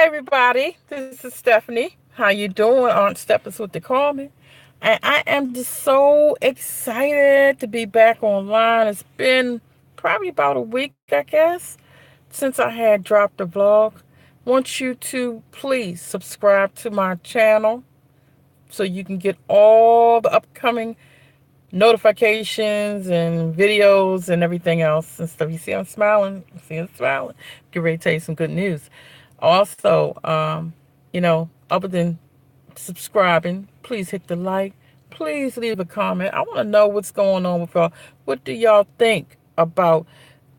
Everybody, this is Stephanie. How you doing? Aunt Steph is what they call me. And I am just so excited to be back online. It's been probably about a week, I guess, since I had dropped the vlog. Want you to please subscribe to my channel so you can get all the upcoming notifications and videos and everything else and stuff. You see I'm smiling. You see I'm smiling. Get ready to tell you some good news. Also, other than subscribing, please hit the like. Please leave a comment. I want to know what's going on with y'all. What do y'all think about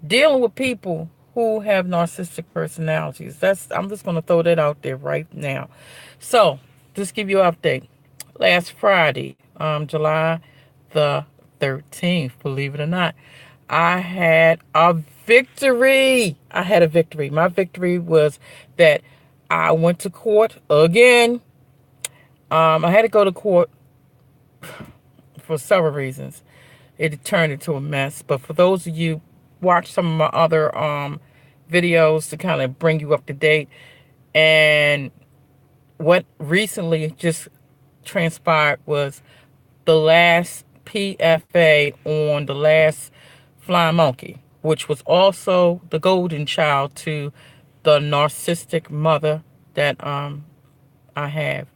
dealing with people who have narcissistic personalities? I'm just going to throw that out there right now. So, just give you an update. Last Friday, July the 13th, believe it or not, I had a victory. I had a victory. My victory was that I went to court again. I had to go to court for several reasons. It turned into a mess. But for those of you watch some of my other videos to kind of bring you up to date, and what recently just transpired was the last PFA on the last flying monkey, which was also the golden child to the narcissistic mother that I have.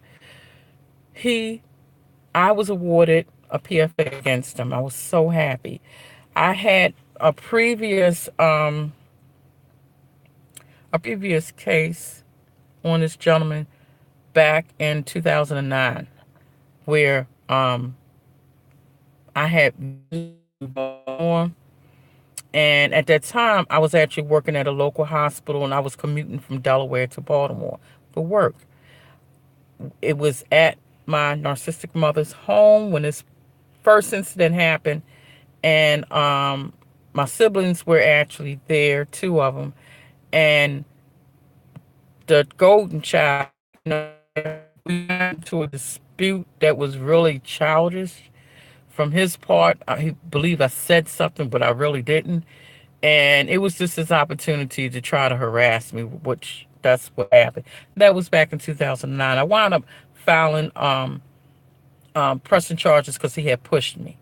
I was awarded a PFA against him. I was so happy. I had a previous case on this gentleman back in 2009 where I had more. And at that time, I was actually working at a local hospital, and I was commuting from Delaware to Baltimore for work. It was at my narcissistic mother's home when this first incident happened, and my siblings were actually there, two of them, and the golden child, we got into a dispute that was really childish. From his part, I believe I said something, but I really didn't. And it was just his opportunity to try to harass me, which that's what happened. That was back in 2009. I wound up filing, pressing charges because he had pushed me.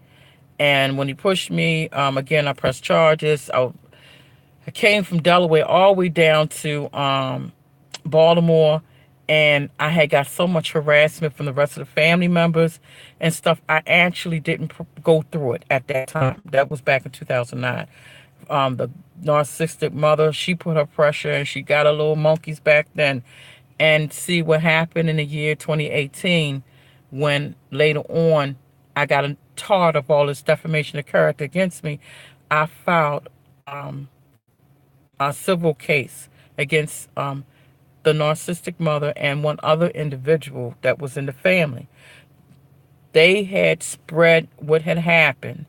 And when he pushed me, again, I pressed charges. I came from Delaware all the way down to Baltimore, and I had got so much harassment from the rest of the family members and stuff. I actually didn't go through it at that time. That was back in 2009. The narcissistic mother, she put her pressure, and she got her little monkeys back then. And see what happened in the year 2018 when later on I got tired of all this defamation of character against me. I filed a civil case against the narcissistic mother and one other individual that was in the family. They had spread what had happened,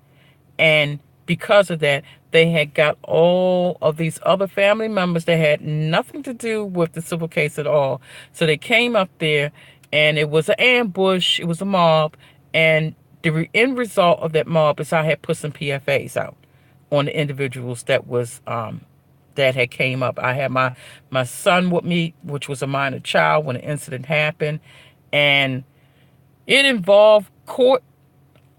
and because of that, they had got all of these other family members that had nothing to do with the civil case at all. So they came up there, and it was an ambush. It was a mob, and the end result of that mob is I had put some PFAs out on the individuals that was that had came up. I had my son with me, which was a minor child when the incident happened, and it involved court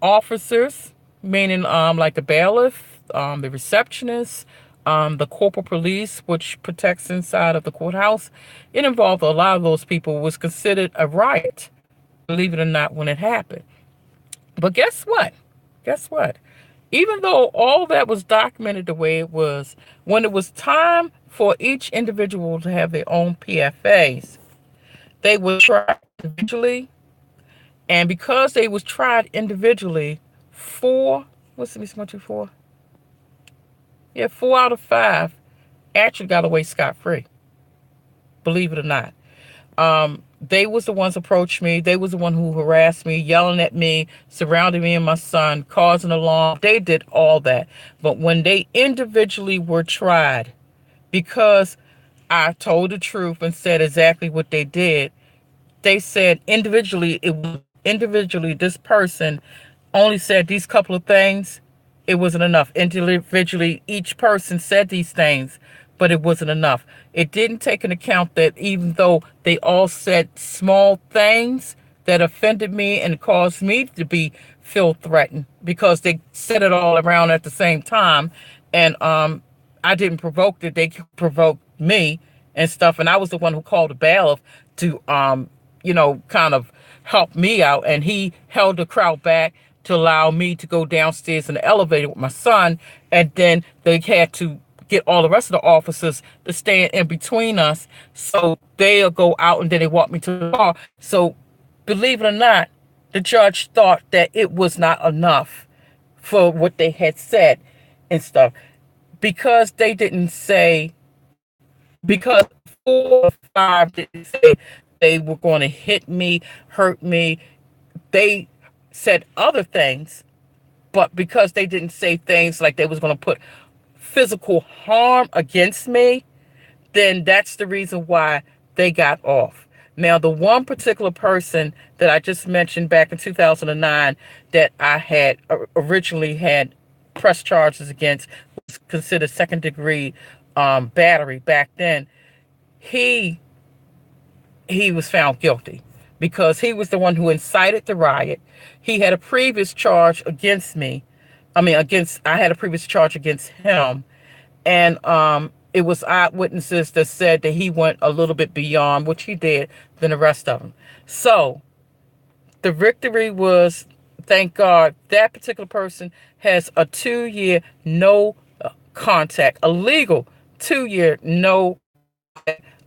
officers, meaning like the bailiff, the receptionist, the corporal police, which protects inside of the courthouse. It involved a lot of those people. It was considered a riot, believe it or not, when it happened. But guess what? Guess what? Even though all that was documented the way it was, when it was time for each individual to have their own PFAs, they were tried individually. And because they was tried individually, four out of five actually got away scot-free. Believe it or not. They was the ones approached me. They was the one who harassed me, yelling at me, surrounding me and my son, causing alarm. They did all that. But when they individually were tried, because I told the truth and said exactly what they did, they said individually, this person only said these couple of things. It wasn't enough. Individually, each person said these things, but it wasn't enough. It didn't take into account that even though they all said small things that offended me and caused me to be feel threatened because they said it all around at the same time, and I didn't provoke it; they provoked me and stuff, and I was the one who called the bailiff to kind of help me out, and he held the crowd back to allow me to go downstairs in the elevator with my son, and then they had to get all the rest of the officers to stand in between us, so they'll go out and then they walk me to the car. So believe it or not, the judge thought that it was not enough for what they had said and stuff, because they didn't say, because 4 or 5 didn't say they were going to hit me, hurt me. They said other things, but because they didn't say things like they was going to put physical harm against me, then that's the reason why they got off. Now, the one particular person that I just mentioned back in 2009 that I had originally had press charges against, was considered second degree battery back then. He was found guilty because he was the one who incited the riot. He had a previous charge against me. I had a previous charge against him, and it was eyewitnesses that said that he went a little bit beyond, which he did, than the rest of them. So the victory was, thank God, that particular person has a 2-year no contact, a legal 2-year no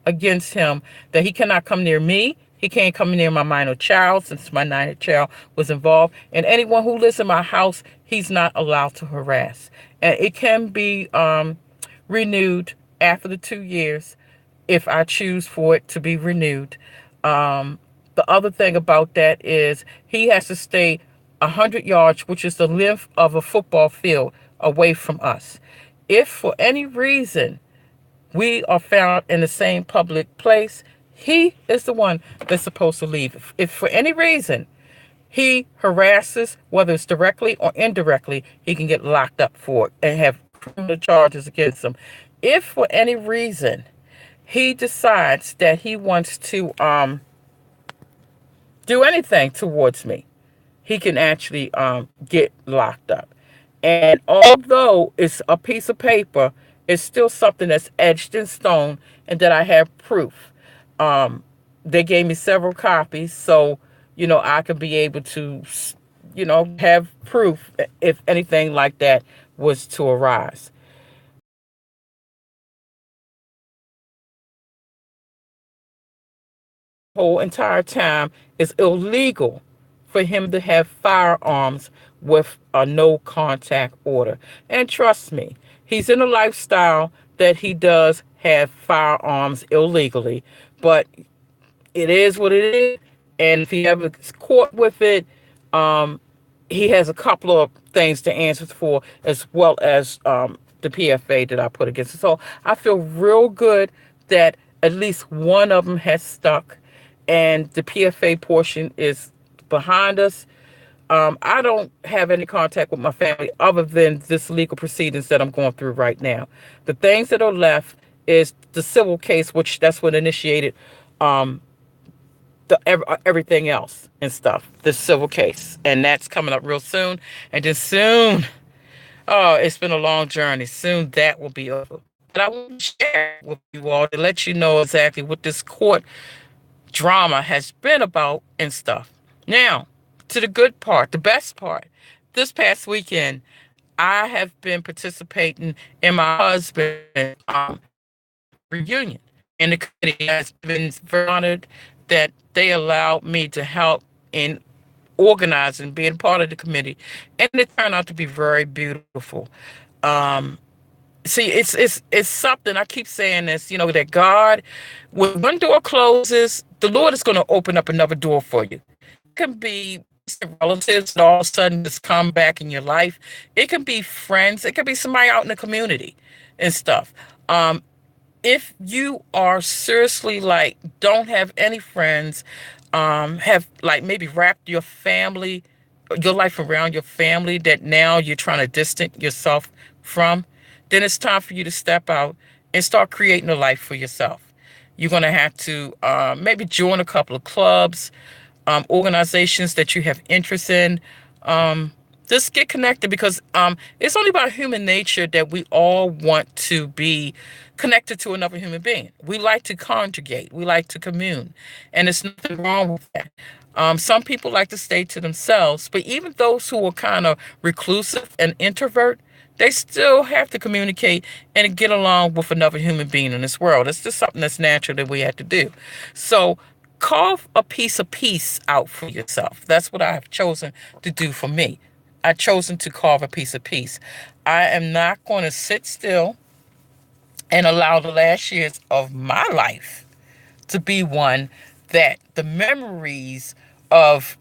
against him, that he cannot come near me. He can't come near my minor child, since my minor child was involved. And anyone who lives in my house, he's not allowed to harass. And it can be renewed after the 2 years if I choose for it to be renewed. The other thing about that is he has to stay 100 yards, which is the length of a football field, away from us. If for any reason we are found in the same public place, he is the one that's supposed to leave. If for any reason he harasses, whether it's directly or indirectly, he can get locked up for it and have criminal charges against him. If for any reason he decides that he wants to do anything towards me, he can actually get locked up. And although it's a piece of paper, it's still something that's etched in stone and that I have proof. They gave me several copies, so, I could be able to, have proof if anything like that was to arise. Whole entire time, it's illegal for him to have firearms with a no contact order. And trust me, he's in a lifestyle that he does have firearms illegally, but it is what it is. And if he ever gets caught with it, he has a couple of things to answer for, as well as the PFA that I put against it. So I feel real good that at least one of them has stuck, and the PFA portion is behind us. I don't have any contact with my family other than this legal proceedings that I'm going through right now. The things that are left is the civil case, which that's what initiated everything else and stuff, the civil case. And that's coming up real soon. And then soon, oh, it's been a long journey. Soon that will be over. But I want to share with you all to let you know exactly what this court drama has been about and stuff. Now, to the good part, the best part. This past weekend, I have been participating in my husband's reunion. And the committee has been very honored that they allowed me to help in organizing, being part of the committee. And it turned out to be very beautiful. Um, See, it's something. I keep saying this, that God, when one door closes, the Lord is going to open up another door for you. It can be relatives that all of a sudden just come back in your life. It can be friends. It can be somebody out in the community and stuff. If you are seriously like don't have any friends, have like maybe wrapped your life around your family that now you're trying to distance yourself from, then it's time for you to step out and start creating a life for yourself. You're going to have to maybe join a couple of clubs, organizations that you have interest in. Um, just get connected, because it's only about human nature that we all want to be connected to another human being. We like to conjugate, we like to commune, and there's nothing wrong with that. Some people like to stay to themselves, but even those who are kind of reclusive and introvert, they still have to communicate and get along with another human being in this world. It's just something that's natural that we have to do. So carve a piece of peace out for yourself. That's what I have chosen to do for me. I've chosen to carve a piece of peace. I am not going to sit still and allow the last years of my life to be one that the memories of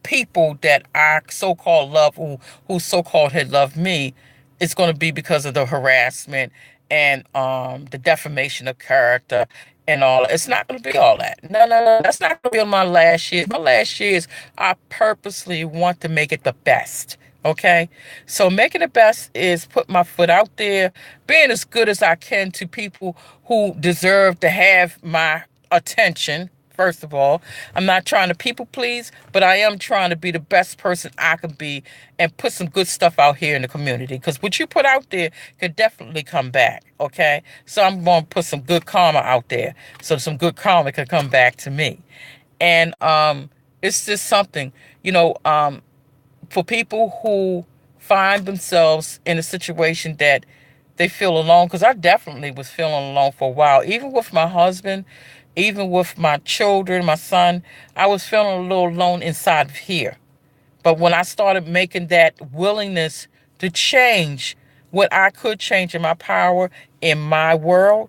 people that I so-called love, who so-called had loved me, it's going to be because of the harassment and the defamation of character and all. It's not going to be all that. No, no, no. That's not going to be on my last years. My last years, I purposely want to make it the best. Okay, so making it best is put my foot out there, being as good as I can to people who deserve to have my attention. First of all, I'm not trying to people please, but I am trying to be the best person I can be and put some good stuff out here in the community. Because what you put out there could definitely come back. Okay, so I'm going to put some good karma out there, so some good karma can come back to me. And it's just something, you know. For people who find themselves in a situation that they feel alone, because I definitely was feeling alone for a while, even with my husband, even with my children, my son, I was feeling a little alone inside of here. But when I started making that willingness to change what I could change in my power, in my world,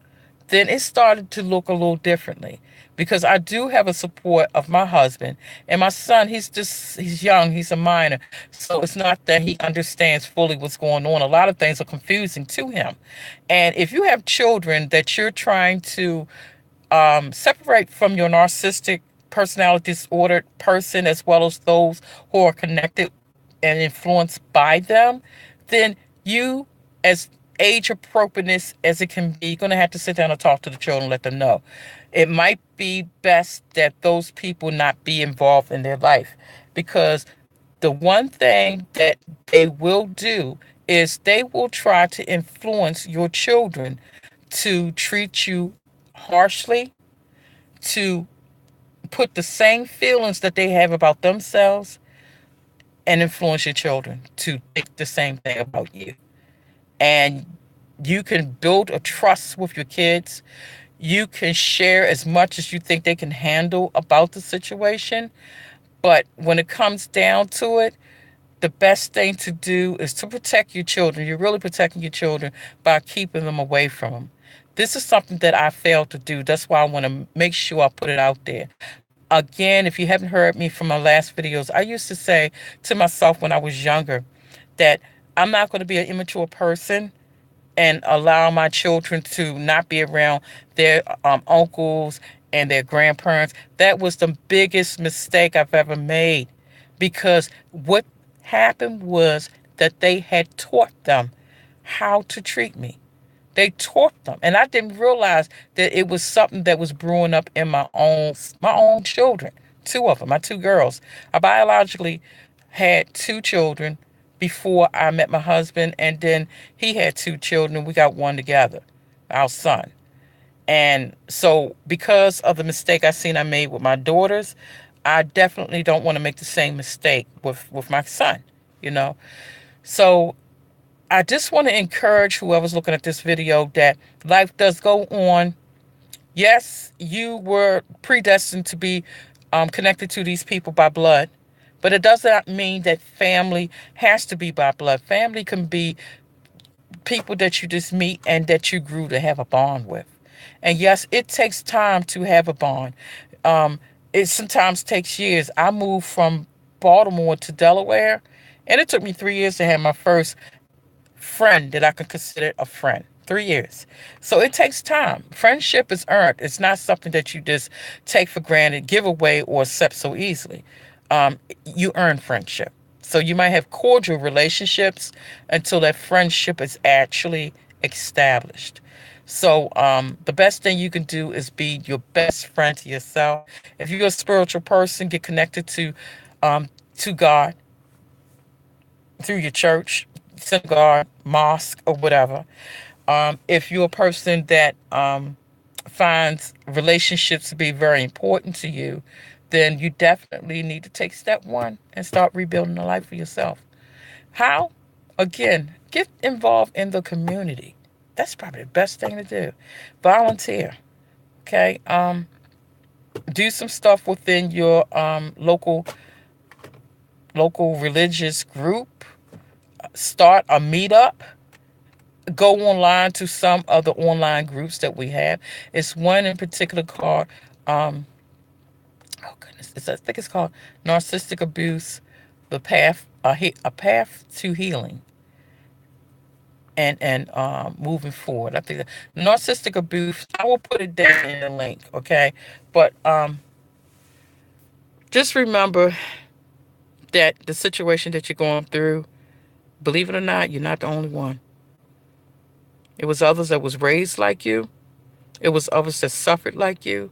then it started to look a little differently. Because I do have a support of my husband and my son. He's young, he's a minor. So it's not that he understands fully what's going on. A lot of things are confusing to him. And if you have children that you're trying to separate from your narcissistic personality disordered person, as well as those who are connected and influenced by them, then you, as age appropriateness as it can be, you're going to have to sit down and talk to the children, let them know. It might be best that those people not be involved in their life, because the one thing that they will do is they will try to influence your children to treat you harshly, to put the same feelings that they have about themselves and influence your children to think the same thing about you. And you can build a trust with your kids. You can share as much as you think they can handle about the situation. But when it comes down to it, the best thing to do is to protect your children. You're really protecting your children by keeping them away from them. This is something that I failed to do. That's why I want to make sure I put it out there. Again, if you haven't heard me from my last videos, I used to say to myself when I was younger that I'm not going to be an immature person and allow my children to not be around their uncles and their grandparents. That was the biggest mistake I've ever made, because what happened was that they had taught them how to treat me. They taught them, and I didn't realize that it was something that was brewing up in my own children. Two of them, my two girls. I biologically had two children before I met my husband, and then he had two children. We got one together, our son. And so, because of the mistake I made with my daughters, I definitely don't want to make the same mistake with my son. You know, so I just want to encourage whoever's looking at this video that life does go on. Yes, you were predestined to be connected to these people by blood, but it does not mean that family has to be by blood. Family can be people that you just meet and that you grew to have a bond with. And yes, it takes time to have a bond. It sometimes takes years. I moved from Baltimore to Delaware, and it took me 3 years to have my first friend that I could consider a friend. 3 years. So it takes time. Friendship is earned. It's not something that you just take for granted, give away, or accept so easily. You earn friendship. So you might have cordial relationships until that friendship is actually established. So the best thing you can do is be your best friend to yourself. If you're a spiritual person, get connected to God through your church, synagogue, mosque, or whatever. If you're a person that finds relationships to be very important to you, then you definitely need to take step one and start rebuilding a life for yourself. How? Again, get involved in the community. That's probably the best thing to do. Volunteer. Okay. Do some stuff within your local religious group. Start a meetup. Go online to some of the online groups that we have. It's one in particular called oh goodness, I think it's called Narcissistic Abuse, the path a path to healing and moving forward. I think the Narcissistic Abuse. I will put it down in the link, okay? But just remember that the situation that you're going through, believe it or not, you're not the only one. It was others that was raised like you. It was others that suffered like you.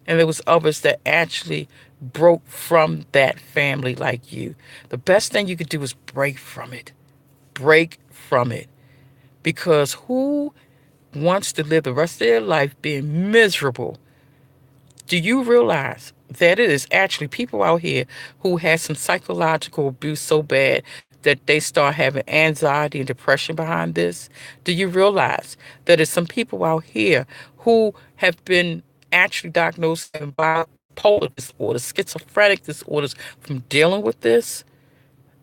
And there was others that actually broke from that family like you. The best thing you could do is break from it. Break from it. Because who wants to live the rest of their life being miserable? Do you realize that it is actually people out here who had some psychological abuse so bad that they start having anxiety and depression behind this? Do you realize that there's some people out here who have been actually diagnosed with bipolar disorders, schizophrenic disorders from dealing with this?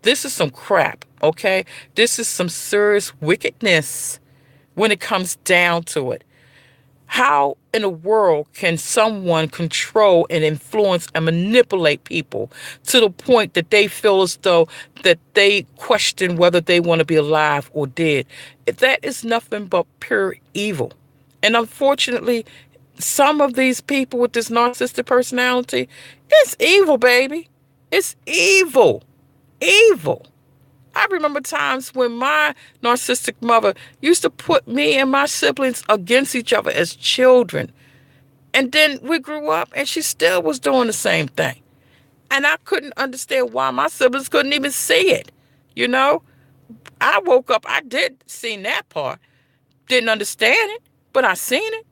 This is some crap, okay? This is some serious wickedness when it comes down to it. How in the world can someone control and influence and manipulate people to the point that they feel as though that they question whether they want to be alive or dead? That is nothing but pure evil. And unfortunately, some of these people with this narcissistic personality, it's evil, baby. It's evil. Evil. I remember times when my narcissistic mother used to put me and my siblings against each other as children. And then we grew up and she still was doing the same thing. And I couldn't understand why my siblings couldn't even see it. You know, I woke up, I did see that part. Didn't understand it, but I seen it,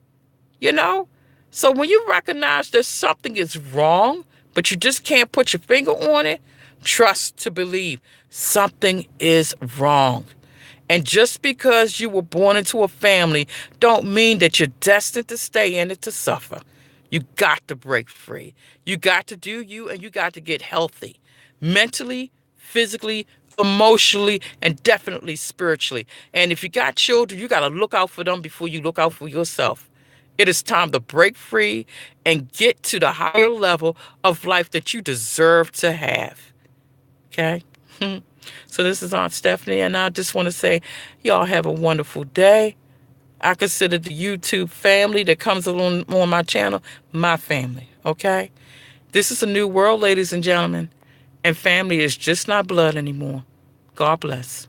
you know. So when you recognize that something is wrong, but you just can't put your finger on it, trust to believe something is wrong. And just because you were born into a family don't mean that you're destined to stay in it to suffer. You got to break free. You got to do you, and you got to get healthy mentally, physically, emotionally, and definitely spiritually. And if you got children, you got to look out for them before you look out for yourself. It is time to break free and get to the higher level of life that you deserve to have. Okay? So this is Aunt Stephanie, and I just want to say, y'all have a wonderful day. I consider the YouTube family that comes along on my channel my family, okay? This is a new world, ladies and gentlemen, and family is just not blood anymore. God bless.